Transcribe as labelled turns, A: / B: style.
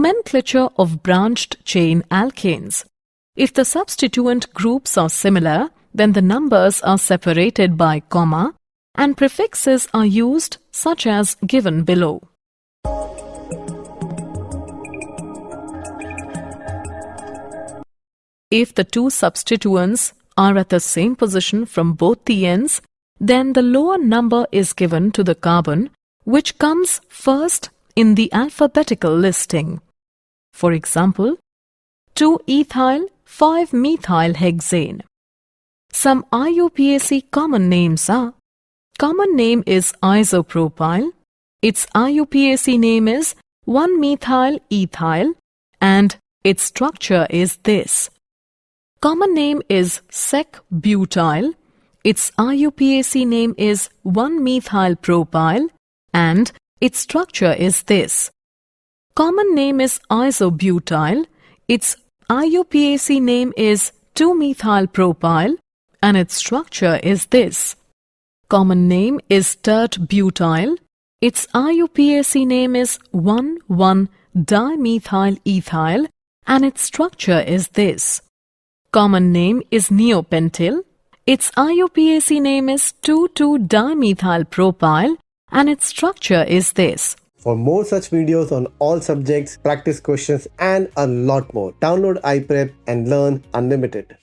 A: Nomenclature of branched chain alkanes. If the substituent groups are similar, then the numbers are separated by comma and prefixes are used such as given below. If the two substituents are at the same position from both the ends, then the lower number is given to the carbon which comes first in the alphabetical listing. For example, 2-ethyl 5-methyl-hexane. Some IUPAC common names are: common name is isopropyl, its IUPAC name is 1-methyl-ethyl, and its structure is this. Common name is sec-butyl, its IUPAC name is 1-methyl-propyl, and its structure is this. Common name is isobutyl, its IUPAC name is 2-methyl-propyl, and its structure is this. Common name is tert-butyl, its IUPAC name is 1,1-dimethyl-ethyl, and its structure is this. Common name is neopentyl, its IUPAC name is 2,2-dimethyl-propyl, and its structure is this.
B: For more such videos on all subjects, practice questions and a lot more, download iPrep and learn unlimited.